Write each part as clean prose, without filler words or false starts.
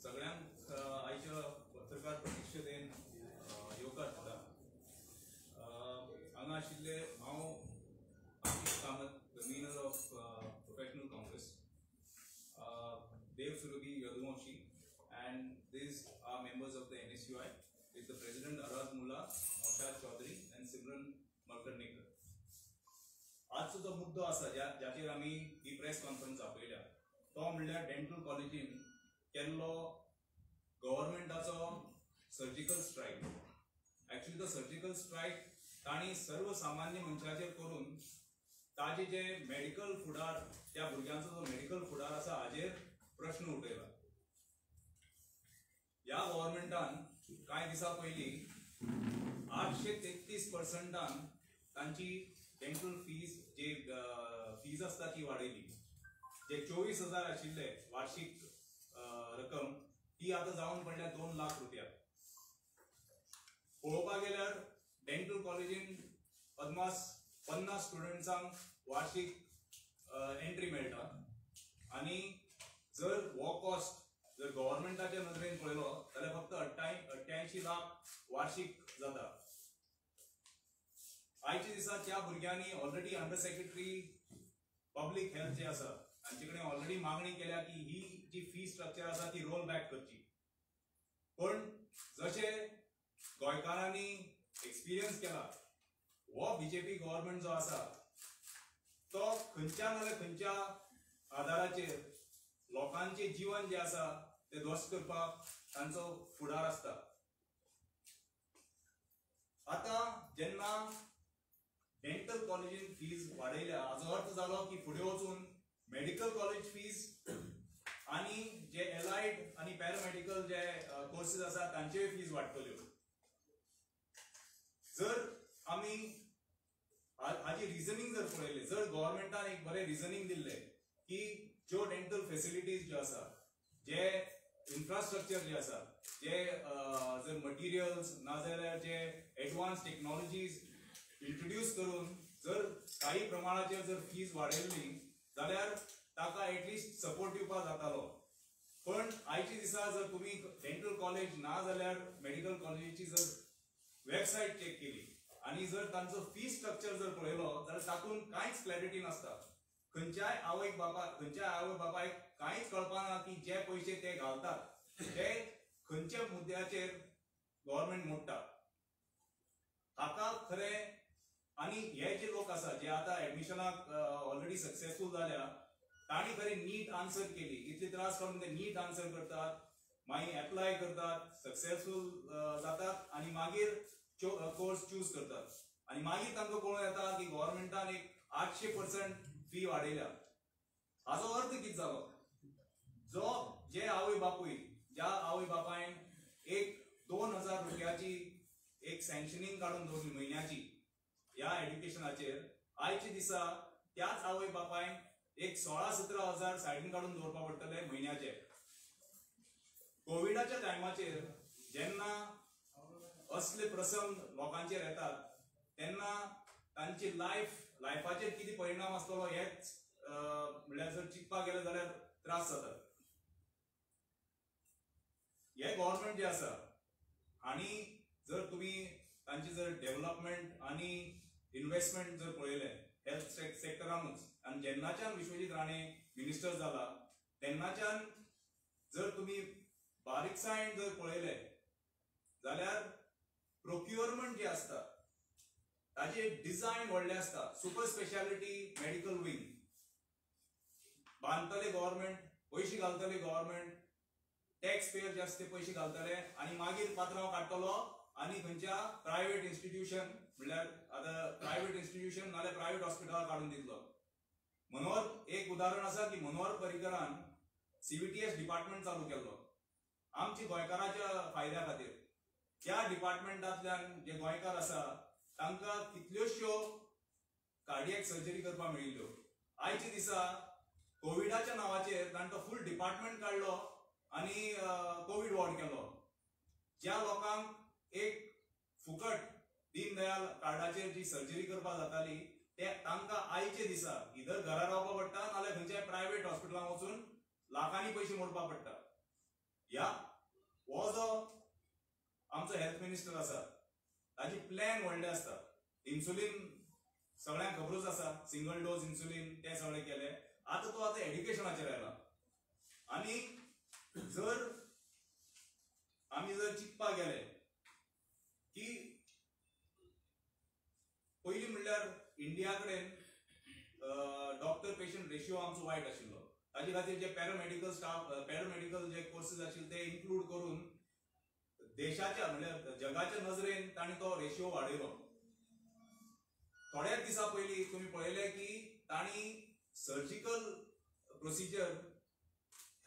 सगळ्यांक आयच्या पत्रकार परिशदेन येवकार दिता. हांगा आशिल्ले हांव Ashish Kamat, the convener of Professional Congress, Dev Surabhi Yaduvanshi, and these are members of the NSUI with the president Araz Mullah, Naushad Chaudhary and Simran Malkarnikar. आजचो जो मुद्दो आसा ज्याचेर आमी ही प्रेस कॉन्फरन्स आपयल्या तो म्हणल्यार डेंटल कॉलेजीन केल्लो गव्हर्नमेंटाचो सर्जिकल स्ट्रायक. एक्चुअली तो सर्जिकल स्ट्रायक तांणी सर्वसामान्य मनशाचेर करून ताजे जे मेडिकल फुडार, त्या भुरग्यांचो जो मेडिकल फुडार आसा हाजेर प्रश्न उठयला. ह्या गव्हर्नमेंटान कांय दिसा पयलीं 833% तांची डेंटल फीज जे फीज आसता ती वाडयली. जे 24,000 आशिल्ले वार्षिक रक्कम ती आता जावन पडल्या 2 लाख रुपया. पळोवपाक गेल्यार डेंटल कॉलेजीन अदमास 50 स्टुडंट्सांक वार्षिक एंट्री मेळटा आनी जर हो कॉस्ट जर गव्हर्नमेंटाच्या नदरेन पळयलो जाल्यार फक्त 88 लाख वार्षिक जाता. आयच्या दिसा त्या भुरग्यांनी already under secretary public health जे आसा तांचे कडेन ऑलरेडी मागणी केल्या की ही जी फी स्ट्रक्चर आसा ती रोल बॅक करची. पण जशे गोंयकारांनी एक्सपिरियन्स केला हो बीजेपी गव्हर्नमेंट जो आसा तो खंयच्या नाल्यार खंयच्या आधाराचेर लोकांचे जीवन जे आसा ते ध्वस्त करपाक तांचो फुडार आसता. आता जेन्ना डेंटल कॉलेजीन फीज वाडयल्या हाचो अर्थ जालो की फुडें वचून मेडिकल कॉलेज फीज आनी जे एलायड आनी पॅरामेडिकल जे कोर्सेस आसा तांचे फीज वाडटल्यो. जर आमी हाजी रिजनिंग जर पळयले, जर गव्हर्नमेंटान एक बरें रिजनिंग दिल्ले की ज्यो डेंटल फेसिलिटीज ज्यो आसा, जे इन्फ्रास्ट्रक्चर जे आसा, जे जर मटिरियल्स नाजाल्यार जे एडवान्स टेक्नॉलॉजीज इंट्रोड्यूस करून जर काही प्रमाणाचेर जर फीज वाडयल्ली जाल्यार ताका एटलिस्ट सपोर्ट दिवपाक जातालो. पण आयच्या दिसा जर तुम्ही डेंटल कॉलेज ना जाल्यार मेडिकल कॉलेजीची जर वेबसायट चेक केली आणि जर तांचो फी स्ट्रक्चर जर पळयलो जाल्यार तातूंत कांयच क्लॅरिटी नासता. खंयच्याय आवय बापायक कांयच कळपाना की जे पयशे ते घालतात ते खंयच्या मुद्द्याचेर गव्हर्नमेंट मोडटा. हाका खरें आनी हे जे लोक आसा जे आता एडमिशनाक ऑलरेडी सक्सेसफुल जाल्या तांणी खरें नीट आन्सर केली. इतले त्रास काडून ते नीट आन्सर करतात, मागीर एप्लाय करतात, सक्सेसफुल जातात आनी मागीर कोर्स चूज करतात आनी मागीर तांकां कळून येता की गव्हर्नमेंटान एक 800% फी वाडयल्या. हाचो अर्थ कितें जालो? जे आवय बापूय, ज्या आवय बापायन एक 2,000 रुपयाची एक सँक्शनिंग काडून दवरली म्हयन्याची ह्या एड्युकेशनाचेर, आयच्या दिसा त्याच आवय बापायन एक 16-17 हजार सायडीन काडून दवरपा पडटले म्हयन्याचे. कोविडाच्या टायमाचेर जेन्ना असले प्रसंग लोकांचेर येतात तेन्ना तांची लायफाचेर कितें परिणाम आसतलो हेच म्हळ्यार जर चिंतपाक गेले जाल्यार त्रास जातात. हे गव्हर्नमेंट जे आसा हांणी जर तुमी तांची जर डेव्हलपमेंट आनी इन्व्हेस्टमेंट जर पळयले हेल्थ सेक्टरानूच आनी जेन्नाच्यान विश्वजीत राणे मिनिस्टर जाला तेन्नाच्यान जर तुमी बारीकसायन जर पळयले जाल्यार प्रोक्युअरमेंट जे आसता ताचे डिझायन व्हडले आसता. सुपर स्पेशालिटी मेडिकल विंग बांदतले गव्हर्नमेंट, पयशे घालतले गव्हर्नमेंट, टॅक्स पेयर जे आसता पयशे घालतले आनी मागीर पात्रांव काडटलो आनी खंयच्या प्रायव्हेट इन्स्टिट्यूशन म्हळ्यार आतां प्रायव्हेट इन्स्टिट्यूशन नाल्यार प्रायव्हेट हॉस्पिटलाक काडून दितलो. मनोहर एक उदाहरण असा की मनोहर पर्रीकरान CVTS डिपार्टमेंट चालू केलो आमची गोंयकाराच्या फायद्या खातीर. त्या डिपार्टमेंटांतल्यान जे गोंयकार आसा तांकां कितल्योश्यो कार्डियक सर्जरी करपाक मेळिल्ल्यो. आयच्या दिसा कोविडाच्या नावाचेर तांचो फूल डिपार्टमेंट काडलो आनी कोविड वॉर्ड केलो. ज्या लोकांक एक फुकट दीनदयाल कार्डाचेर जी सर्जरी करपाक जाताली ते तांकां आयचे दिसा इधर घरा रावपाक पडटा नाल्यार खंयच्याय प्रायव्हेट हॉस्पिटलांत वचून लाखांनी पयशे मोडपाक पडटा. हो जो आमचो हेल्थ मिनिस्टर आसा ताजी प्लॅन व्हडले आसता. इन्सुलीन सगळ्यांक खबरूच आसा, सिंगल डोज इन्सुलीन ते सगळे केले. आता तो आता एड्युकेशनाचेर आयला आनी जर आमी जर चिंतपाक गेले की पयली म्हणल्यार इंडिया कडेन डॉक्टर पेशंट रेशिओ आमचो वायट आशिल्लो. ताजे खातीर जे पॅरामेडिकल स्टाफ पॅरामेडिकल जे कोर्सेस आशिल्ले ते इन्क्लूड करून देशाच्या म्हणजे जगाच्या नजरेन ताणी तो रेशिओ वाडयलो. थोड्याच दिसा पयली तुम्ही पळयले की ताणी सर्जिकल प्रोसिजर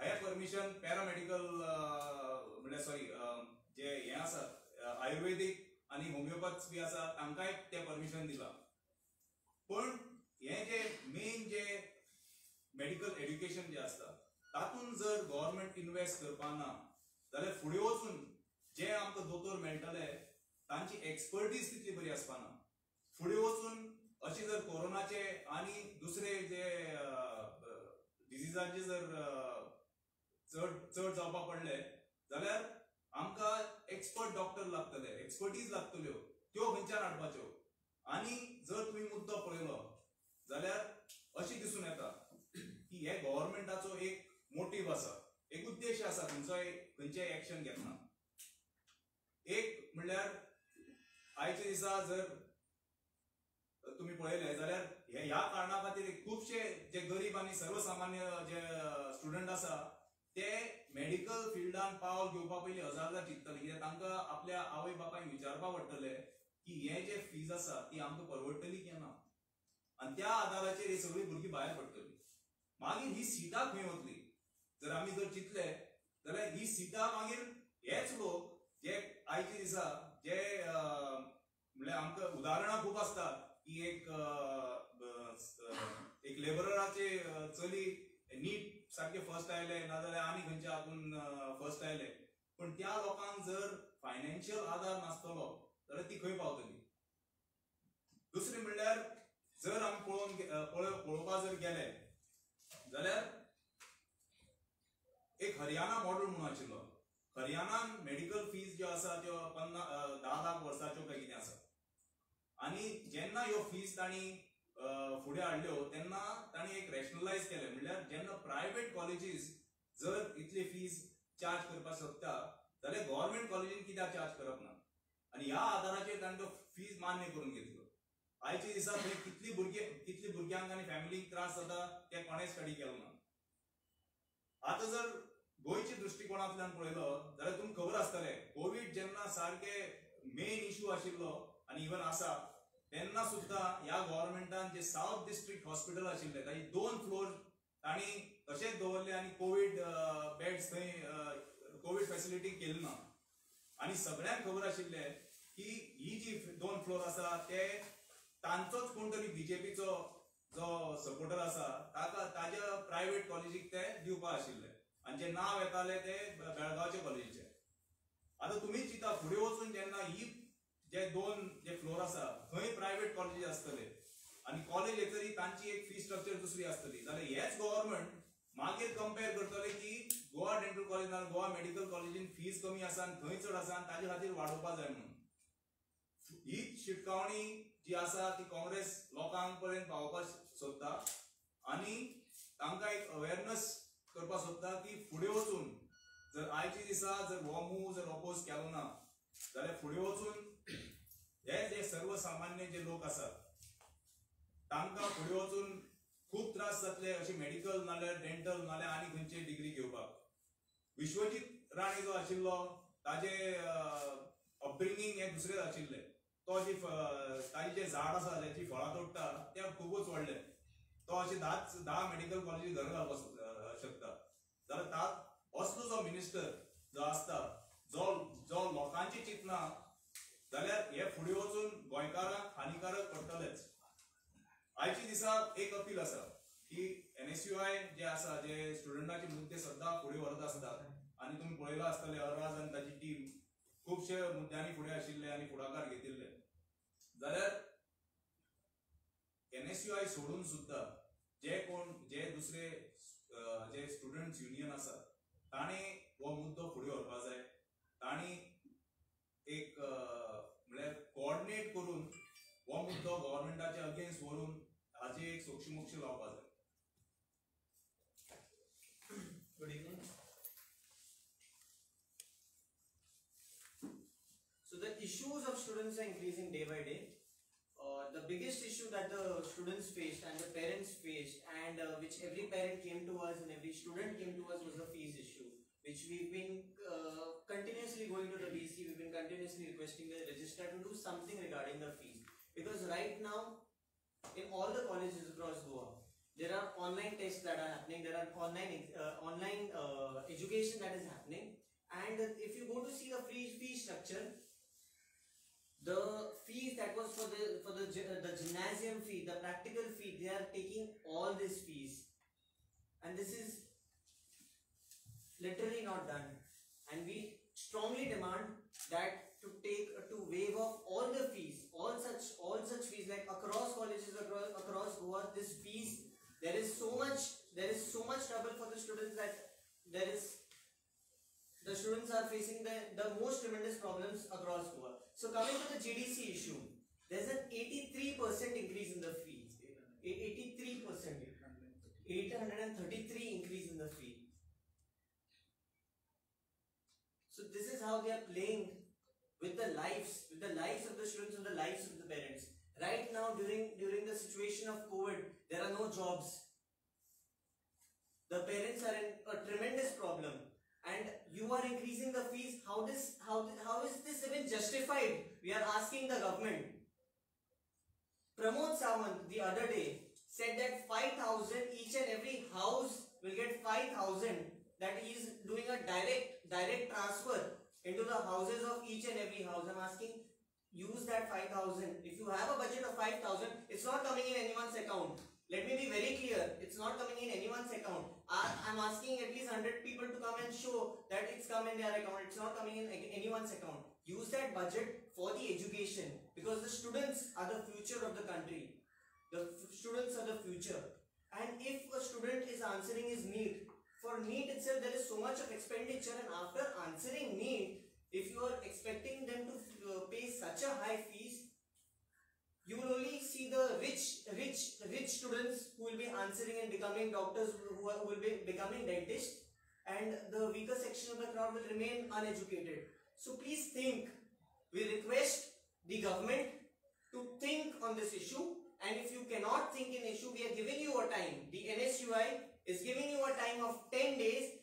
हे परमिशन पॅरामेडिकल म्हणजे सॉरी जे हे आसा आयुर्वेदिक आणि होमिओपॅथ्स बी आसा तांकांय ते परमिशन दिला. पण हे जे मेन जे मेडिकल एड्युकेशन जे आसता तातून जर गव्हर्नमेंट इन्व्हेस्ट करपाना जाल्यार फुडें वचून जे आमकां दोतोर मेळटले तांची एक्सपर्टीज तितली बरी आसपाना. फुडें वचून अशें जर कोरोनाचे आनी दुसरे जे डिजिजांचे जर चड जावपाक पडले जाल्यार आमकां एक्सपर्ट डॉक्टर लागतले, एक्सपर्टीज लागतल्यो, त्यो खंयच्यान हाडपाच्यो. आनी जर तुमी मुद्दो पळयलो जाल्यार अशें दिसून येता की हे गव्हर्नमेंटाचो एक मोटीव आसा, एक उद्देश आसा खंयचेय एक्शन घेतना. एक म्हणल्यार आयच्या दिसा जर तुम्ही पळयले जाल्यार ह्या कारणां खातीर खुबशे जे गरीब आनी सर्वसामान्य जे स्टुडंट आसा ते मेडिकल फिल्डान पावल घेवपा पयलीं हजार चिंततले. कित्याक तांकां आपल्या आवय बापायक विचारपाक पडटले की हे जे फीज आसा ती आमकां परवडटली की ना. आनी त्या आदाराचेर ही सगळीं भुरगीं भायर पडटलीं. मागीर ही सिटां खंय वतली जर आमी जर चिंतले जाल्यार ही सिटां मागीर हेच लोक जे आयच्या दिसा जे म्हणजे आमकां उदाहरणां खूब आसतात की एक लेबरराचे चली नीट सारखे फर्स्ट आयले नाजाल्यार आनी खंयच्या हातून फर्स्ट आयले पण त्या लोकांक जर फायनान्शियल आधार नासतलो जाल्यार ती खंय पावतली. दुसरे म्हणल्यार जर आमी पळोवपाक जर गेले जाल्यार एक हरियाणा मॉडेल म्हणून आशिल्लो. हरियाणान मेडिकल फीज ज्यो आसा त्यो 10 लाख वर्साच्यो काय कितें आसा. आनी जेन्ना ह्यो फीज तांणी फुडें हाडल्यो तेन्ना तांणी एक रॅशनलायज केलें. म्हणल्यार जेन्ना प्रायव्हेट कॉलेजीस जर इतली फीज चार्ज करपाक शकता जाल्यार गव्हर्नमेंट कॉलेजीन कित्याक चार्ज करप ना. आनी ह्या आदाराचेर तांणी तो फीज मान्य करून घेतलो. आयच्या दिसा थंय कितली भुरग्यांक आनी फॅमिलीक त्रास जाता ते कोणें स्टडी केलो ना. आतां जर गोंयच्या दृश्टिकोनांतल्यान पळयलो जाल्यार तुमकां खबर आसतलें कोविड जेन्ना सारके मेन इश्यू आशिल्लो आनी इवन आसा तेन्ना सुद्दां ह्या गव्हर्नमेंटान जे साउथ डिस्ट्रिक्ट हॉस्पिटल आशिल्ले ताचे 2 फ्लोर तांणी तशेंच दवरले आनी कोविड बेड्स थंय कोविड फॅसिलिटी केली ना. आनी सगळ्यांक खबर आशिल्लें की ही जी 2 फ्लोर आसा ते तांचोच कोण तरी बीजेपीचो जो सपोर्टर आसा ताज्या प्रायव्हेट कॉलेजीक ते दिवपा आशिल्ले आनी जे नांव येताले ते बेळगांवचे कॉलेजीचे. आतां तुमी चिंता फुडें वचून जेन्ना ही जे 2 जे फ्लोर आसा थंय प्रायव्हेट कॉलेजीस आसतले आनी कॉलेज येतरी तांची एक फी स्ट्रक्चर दुसरी आसतली जाल्यार हेच गव्हर्नमेंट मागीर कंपेर करतले की गोवा डेंटल कॉलेज ना गोवा मेडिकल कॉलेजीन फीज कमी आसा आनी थंय चड आसा आनी ताजे खातीर वाडोवपा जाय म्हणून. ही शिटकावणी जी आसा ती काँग्रेस लोकांक पर्यंत पावोवपाक सोदता आनी तांकां एक अवेरनेस करपाक सोदता की फुडें वचून जर आयच्या दिसा जर हो मूव जर अपोज केलो ना जाल्यार फुडें वचून हे जे सर्वसामान्य जे लोक आसात तांकां फुडें वचून खूब त्रास जातले अशें मेडिकल नाल्यार डेंटल नाल्यार आनी खंयची डिग्री घेवपाक. विश्वजीत राणे जो आशिल्लो ताजे अपब्रिंगींग हे दुसरें आशिल्लें. तो जी ताजी जे झाड आसा ज्याची फळां तोडटा तें खूबच व्हडलें. तो अशें 10 मेडिकल कॉलेजी घर घालपाक शकता जाल्यार तात असलो जो मिनिस्टर जो आसता जो लोकांची चिंतना जाल्यार हे फुडें वचून गोंयकारांक हानिकारक पडटलेच. आयच्या दिसा एक अपील आसा की NSUI जे आसा जे स्टुडंटाचे मुद्दे सद्दां फुडें व्हरत आसतात आनी तुमी पळयला आसतले अराज आनी ताची टीम खुबशे मुद्द्यांनी फुडें आशिल्ले आनी फुडाकार घेतिल्ले जाल्यार NSUI सोडून सुद्धा जे दुसरे जे स्टुडंट्स युनियन आसा ताणी हो मुद्दो फुडें व्हरपाक जाय. ताणी एक म्हळ्यार कोऑर्डिनेट करून हो मुद्दो गव्हर्नमेंटाच्या अगेन्स्ट व्हरून हाजी एक सोक्षमोक्ष लावपाक जाय. Good evening. So the issues of students are increasing day by day. The biggest issue that the students faced and the parents faced, and which every parent came to us and every student came to us, was the fees issue, which we've been continuously going to the DC. We've been continuously requesting the registrar to do something regarding the fees, because right now in all the colleges across Goa, there are online tests that are happening. There are online education that is happening, and if you go to see the fee structure, the fees that was for the gymnasium fee, the practical fee, they are taking all these fees, and this is literally not done. And we strongly demand that to waive off all the fees, all such fees, like across colleges across Goa. This fees, there is so much trouble for the students that the students are facing the most tremendous problems across Goa. So coming to the GDC issue, there's an 83% increase in the fee. 83%, 833 increase in the fee. So this is how they are playing with the lives of the students and the lives of the parents. Right now, during the situation of COVID, there are no jobs. The parents are in a tremendous problem, and you are increasing the fees. How is this even justified? We are asking the government. Pramod Sawant the other day said that 5,000 each and every house will get 5,000. That he is doing a direct transfer into the houses of each and every house. I'm asking, use that 5,000. If you have a budget of 5,000, it's not coming in anyone's account. Let me be very clear. It's not coming in anyone's account. I'm asking at least 100 people to come and show that it's come in their account. It's not coming in anyone's account. Use that budget for the education, because the students are the future of the country. The students are the future. And if a student is answering his NEET, for NEET itself there is so much of expenditure, and after answering NEET, if you are expecting them to pay such a high fees, you will only see the rich students who will be answering and becoming doctors, who will be becoming dentists, and the weaker section of the crowd will remain uneducated. So please think. We request the government to think on this issue, and if you cannot think in issue, we are giving you a time. The NSUI is giving you a time of 10 days.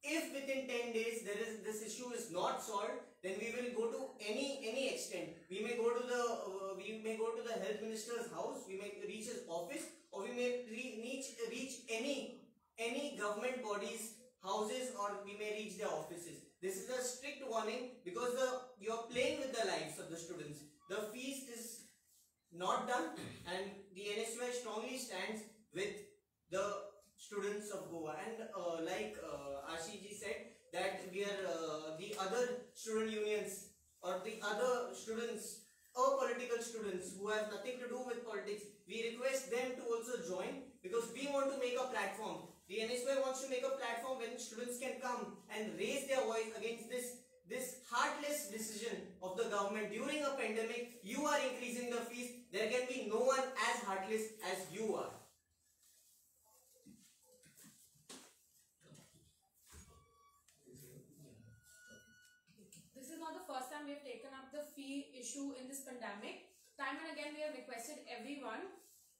If within 10 days this issue is not solved, then we will go to any extent. We may go to the health minister's house, we may reach his office, or we may reach any government body's houses, or we may reach their offices. This is a strict warning, because you are playing with the lives of the students. The fees is not done, and the NSUI strongly stands with the students of Goa. And like Ashiji said, that we are the other student unions or the other students, apolitical students who have nothing to do with politics, we request them to also join, because we want to make a platform. The NSUI wants to make a platform when students can come and raise their voice against this heartless decision of the government. During a pandemic, you are increasing the fees. There can be no one as heartless as you are. This is not the first time we have taken up the fee issue in this pandemic. Time and again we have requested everyone.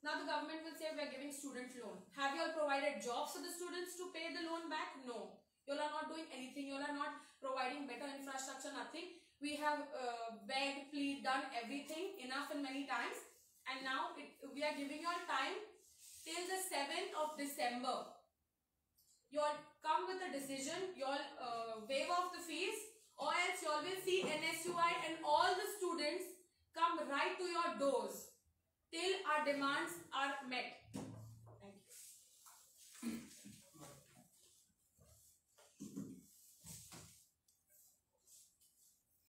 Now the government will say we are giving student loan. Have you all provided jobs for the students to pay the loan back? No. You all are not doing anything. You all are not providing better infrastructure, nothing. We have begged, plead, done everything enough and many times. And now we are giving you all time till the 7th of December. You all come with a decision, you all waive off the fees, or else you all will see NSUI and all the students come right to your doors till our demands are met.